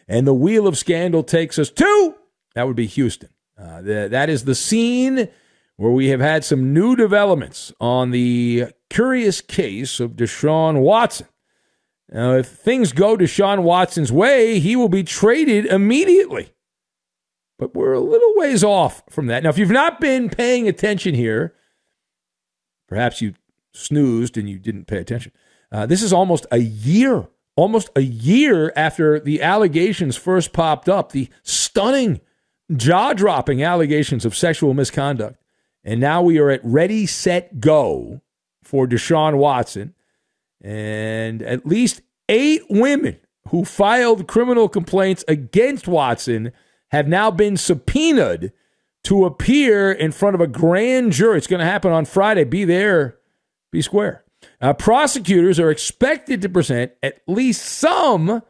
And the wheel of scandal takes us to, that would be Houston. That is the scene where we have had some new developments on the curious case of Deshaun Watson. Now, if things go Deshaun Watson's way, he will be traded immediately. But we're a little ways off from that. Now, if you've not been paying attention here, perhaps you snoozed and you didn't pay attention. This is almost a year after the allegations first popped up, the stunning, jaw-dropping allegations of sexual misconduct. And now we are at ready, set, go for Deshaun Watson. And at least 8 women who filed criminal complaints against Watson have now been subpoenaed to appear in front of a grand jury. It's going to happen on Friday. Be there, be square. Prosecutors are expected to present at least some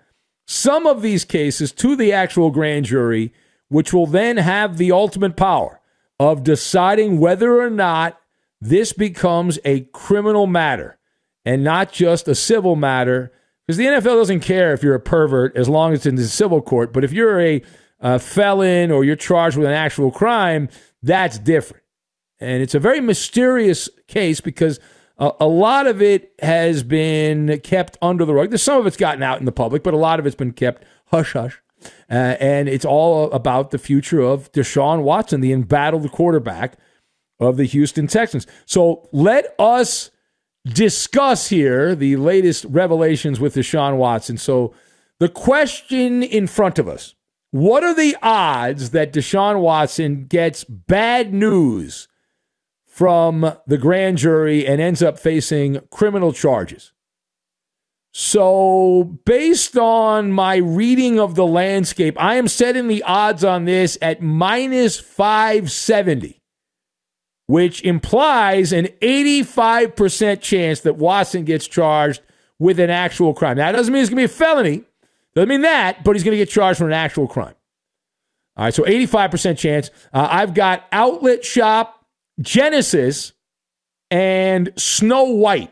of these cases to the actual grand jury, which will then have the ultimate power of deciding whether or not this becomes a criminal matter and not just a civil matter. Because the NFL doesn't care if you're a pervert as long as it's in the civil court. But if you're a felon or you're charged with an actual crime, that's different. And it's a very mysterious case because a lot of it has been kept under the rug. There's some of it's gotten out in the public, but a lot of it's been kept hush-hush. And it's all about the future of Deshaun Watson, the embattled quarterback of the Houston Texans. So let us discuss here the latest revelations with Deshaun Watson. So the question in front of us, what are the odds that Deshaun Watson gets bad news from the grand jury and ends up facing criminal charges? So based on my reading of the landscape, I am setting the odds on this at minus 570, which implies an 85% chance that Watson gets charged with an actual crime. Now, that doesn't mean it's going to be a felony. Doesn't mean that, but he's going to get charged for an actual crime. All right, so 85% chance. I've got Outlet Shop, Genesis, and Snow White.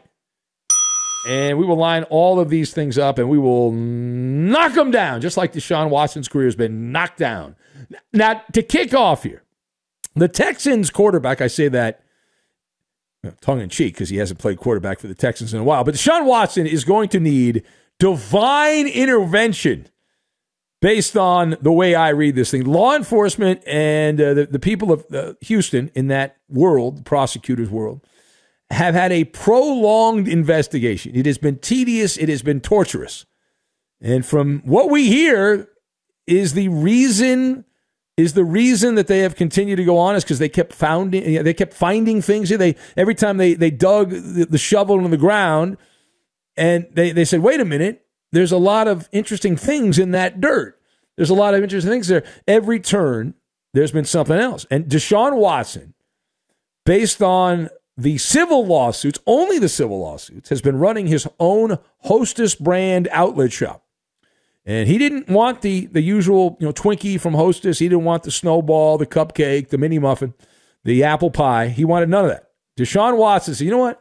And we will line all of these things up, and we will knock them down, just like Deshaun Watson's career has been knocked down. Now, to kick off here, the Texans quarterback, I say that tongue-in-cheek because he hasn't played quarterback for the Texans in a while, but Deshaun Watson is going to need divine intervention based on the way I read this thing. Law enforcement and the people of Houston in that world, the prosecutor's world, have had a prolonged investigation. It has been tedious. It has been torturous. And from what we hear is the reason that they have continued to go on is because they kept finding things. Every time they dug the shovel into the ground, and they said, wait a minute, there's a lot of interesting things in that dirt. There's a lot of interesting things there. Every turn, there's been something else. And Deshaun Watson, based on the civil lawsuits, only the civil lawsuits, has been running his own Hostess brand outlet shop. And he didn't want the usual Twinkie from Hostess. He didn't want the snowball, the cupcake, the mini muffin, the apple pie. He wanted none of that. Deshaun Watson said, you know what?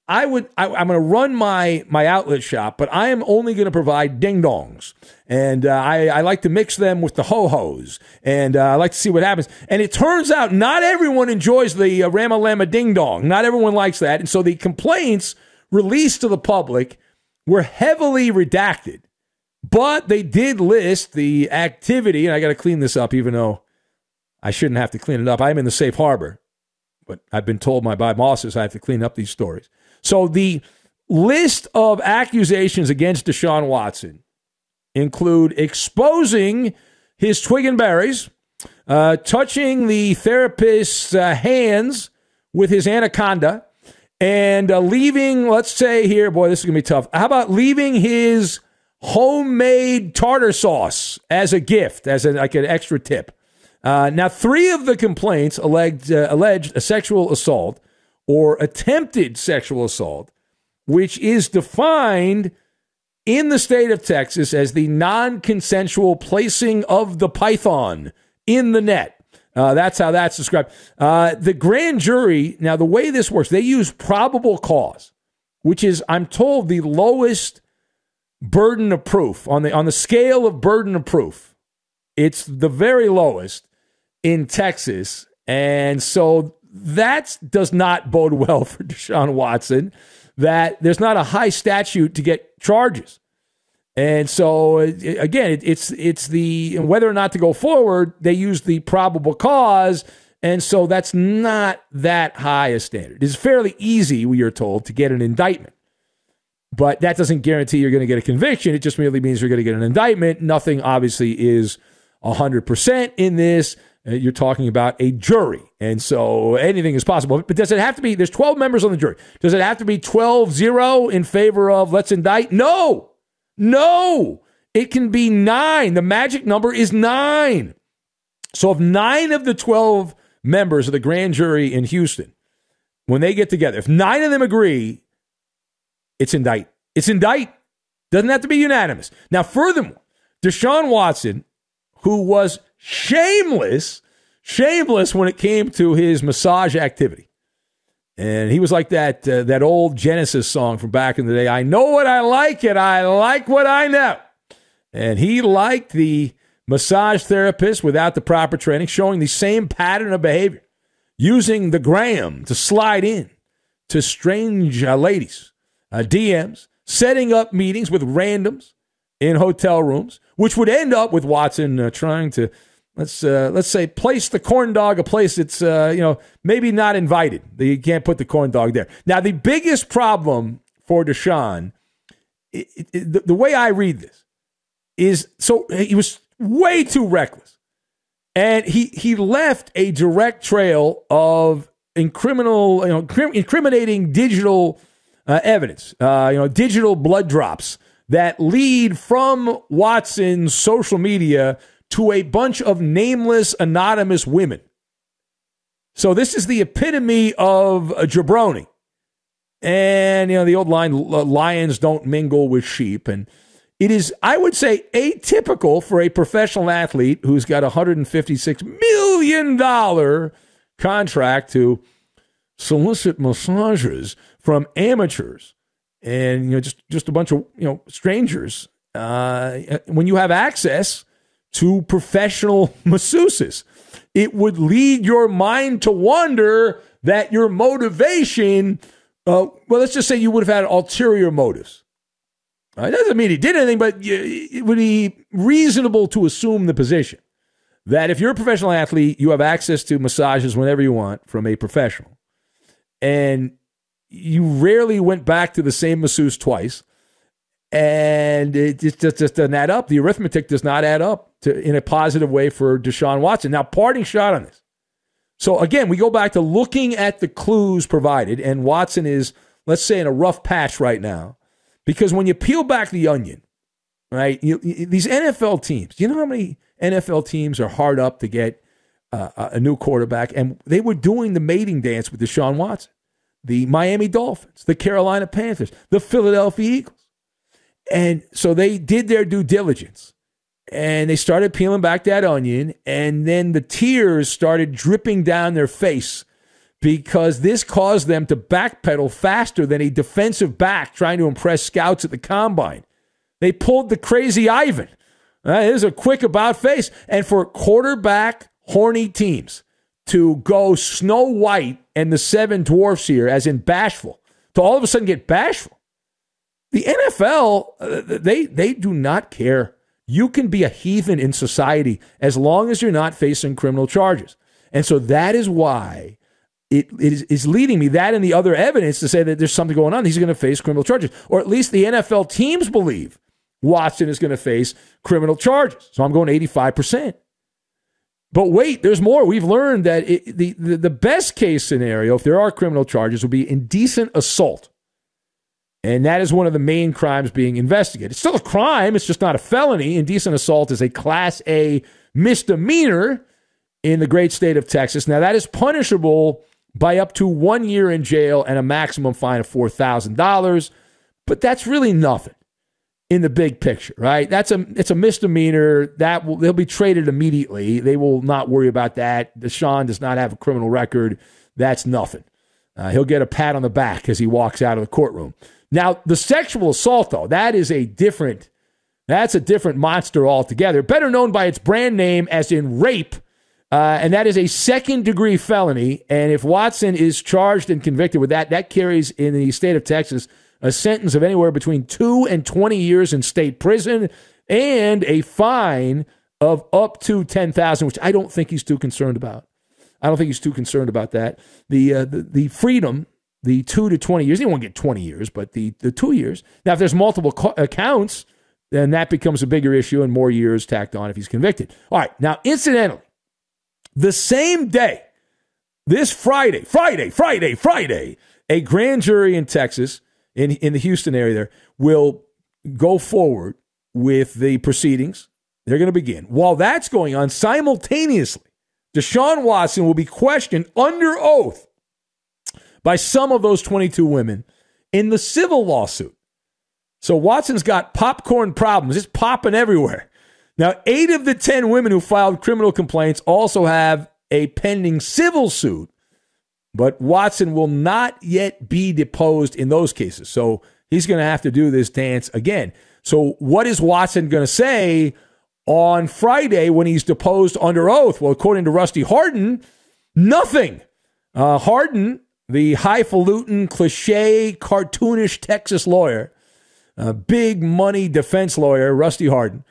I'm going to run my outlet shop, but I am only going to provide ding-dongs. And I like to mix them with the ho-hos. And I like to see what happens. And it turns out not everyone enjoys the Rama-Lama ding-dong. Not everyone likes that. And so the complaints released to the public were heavily redacted. But they did list the activity, and I got to clean this up even though I shouldn't have to clean it up. I'm in the safe harbor. But I've been told by bosses I have to clean up these stories. So the list of accusations against Deshaun Watson include exposing his twig and berries, touching the therapist's hands with his anaconda, and leaving, let's say here, boy, this is going to be tough. How about leaving his homemade tartar sauce as a gift, like an extra tip? Now, 3 of the complaints alleged a sexual assault or attempted sexual assault, which is defined in the state of Texas as the non-consensual placing of the python in the net. That's how that's described. The grand jury, now the way this works, they use probable cause, which is, I'm told, the lowest burden of proof, on the scale of burden of proof, it's the very lowest in Texas. And so that does not bode well for Deshaun Watson, that there's not a high statute to get charges. And so, again, it's the whether or not to go forward, they use the probable cause, and so that's not that high a standard. It's fairly easy, we are told, to get an indictment. But that doesn't guarantee you're going to get a conviction. It just merely means you're going to get an indictment. Nothing, obviously, is 100% in this. You're talking about a jury. And so anything is possible. But does it have to be, there's 12 members on the jury. Does it have to be 12-0 in favor of let's indict? No. It can be 9. The magic number is 9. So if 9 of the 12 members of the grand jury in Houston, when they get together, if 9 of them agree, it's indict. It's indict. Doesn't have to be unanimous. Now, furthermore, Deshaun Watson, who was shameless when it came to his massage activity. And he was like that old Genesis song from back in the day. I know what I like and I like what I know. And he liked the massage therapist without the proper training, showing the same pattern of behavior, using the gram to slide in to strange ladies, DMs, setting up meetings with randoms in hotel rooms, which would end up with Watson trying to, let's say, place the corn dog a place that's maybe not invited. You can't put the corn dog there. Now, the biggest problem for Deshaun, the way I read this, is so he was way too reckless, and he left a direct trail of incriminating digital evidence, digital blood drops that lead from Watson's social media to a bunch of nameless, anonymous women. So this is the epitome of a jabroni. And, the old line, lions don't mingle with sheep. And it is, I would say, atypical for a professional athlete who's got a $156 million contract to solicit massages from amateurs and just a bunch of strangers. When you have access to professional masseuses, it would lead your mind to wonder that your motivation, let's just say you would have had ulterior motives. It doesn't mean he did anything, but it would be reasonable to assume the position that if you're a professional athlete, you have access to massages whenever you want from a professional, and you rarely went back to the same masseuse twice, and it just doesn't add up. The arithmetic does not add up in a positive way for Deshaun Watson. Now, parting shot on this. So, again, we go back to looking at the clues provided, and Watson is, let's say, in a rough patch right now, because when you peel back the onion, right, these NFL teams, do you know how many NFL teams are hard up to get a new quarterback? And they were doing the mating dance with Deshaun Watson. The Miami Dolphins, the Carolina Panthers, the Philadelphia Eagles. And so they did their due diligence, and they started peeling back that onion, and then the tears started dripping down their face because this caused them to backpedal faster than a defensive back trying to impress scouts at the combine. They pulled the crazy Ivan. Here's a quick about face. And for quarterback horny teams to go Snow White and the Seven Dwarfs here, as in bashful, to all of a sudden get bashful. The NFL, they do not care. You can be a heathen in society as long as you're not facing criminal charges. And so that is why it is leading me, that and the other evidence, to say that there's something going on. He's going to face criminal charges. Or at least the NFL teams believe Watson is going to face criminal charges. So I'm going 85%. But wait, there's more. We've learned that the best case scenario, if there are criminal charges, would be indecent assault. And that is one of the main crimes being investigated. It's still a crime. It's just not a felony. Indecent assault is a Class A misdemeanor in the great state of Texas. Now, that is punishable by up to 1 year in jail and a maximum fine of $4,000. But that's really nothing in the big picture, right? It's a misdemeanor. They'll be traded immediately. They will not worry about that. Deshaun does not have a criminal record. That's nothing. He'll get a pat on the back as he walks out of the courtroom. Now, the sexual assault, though, that's a different monster altogether, better known by its brand name as in rape, and that is a second-degree felony. And if Watson is charged and convicted with that, that carries in the state of Texas a sentence of anywhere between 2 and 20 years in state prison and a fine of up to $10,000, which I don't think he's too concerned about. I don't think he's too concerned about that. The freedom, the 2 to 20 years, he won't get 20 years, but the 2 years. Now, if there's multiple counts, then that becomes a bigger issue and more years tacked on if he's convicted. All right, now, incidentally, the same day, this Friday, a grand jury in Texas, in the Houston area there, will go forward with the proceedings. They're going to begin. While that's going on, simultaneously, Deshaun Watson will be questioned under oath by some of those 22 women in the civil lawsuit. So Watson's got popcorn problems. It's popping everywhere. Now, 8 of the 10 women who filed criminal complaints also have a pending civil suit, but Watson will not yet be deposed in those cases. So he's going to have to do this dance again. So what is Watson going to say on Friday when he's deposed under oath? Well, according to Rusty Hardin, nothing. Hardin, the highfalutin, cliche, cartoonish Texas lawyer, big money defense lawyer, Rusty Hardin,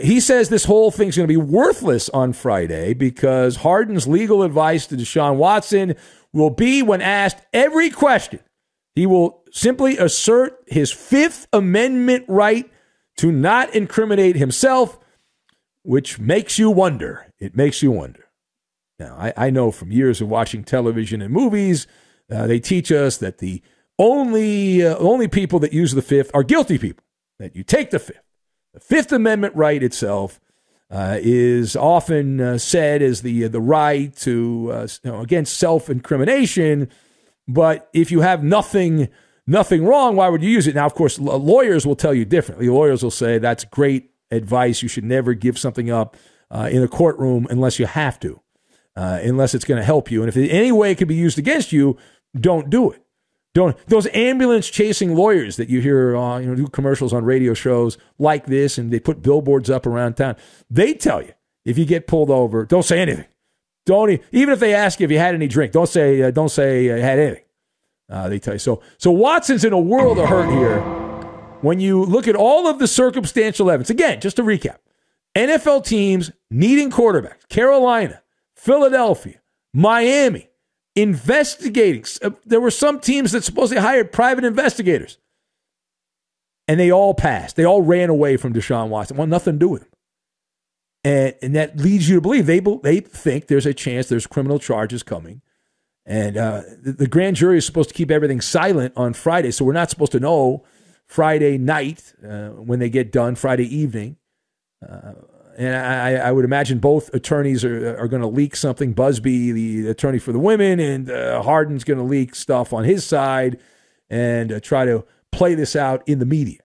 he says this whole thing's going to be worthless on Friday because Hardin's legal advice to Deshaun Watson will be, when asked every question, he will simply assert his Fifth Amendment right to not incriminate himself, which makes you wonder. It makes you wonder. Now, I know from years of watching television and movies, they teach us that the only people that use the Fifth are guilty people, that you take the Fifth. The Fifth Amendment right itself is often said as the right to against self-incrimination. But if you have nothing wrong, why would you use it? Now, of course, lawyers will tell you differently. Lawyers will say that's great advice. You should never give something up in a courtroom unless you have to, unless it's going to help you. And if in any way it could be used against you, don't do it. Those ambulance chasing lawyers that you hear do commercials on radio shows like this, and they put billboards up around town. They tell you if you get pulled over, don't say anything. Even if they ask you if you had any drink, don't say you had anything. They tell you so. So Watson's in a world of hurt here. When you look at all of the circumstantial evidence, again, just to recap, NFL teams needing quarterbacks, Carolina, Philadelphia, Miami, investigating. There were some teams that supposedly hired private investigators, and they all passed. They all ran away from Deshaun Watson. Want nothing to do with him. And that leads you to believe they think there's a chance there's criminal charges coming. And the grand jury is supposed to keep everything silent on Friday, so we're not supposed to know Friday night when they get done, Friday evening. And I would imagine both attorneys are going to leak something. Busby, the attorney for the women, and Hardin's going to leak stuff on his side and try to play this out in the media.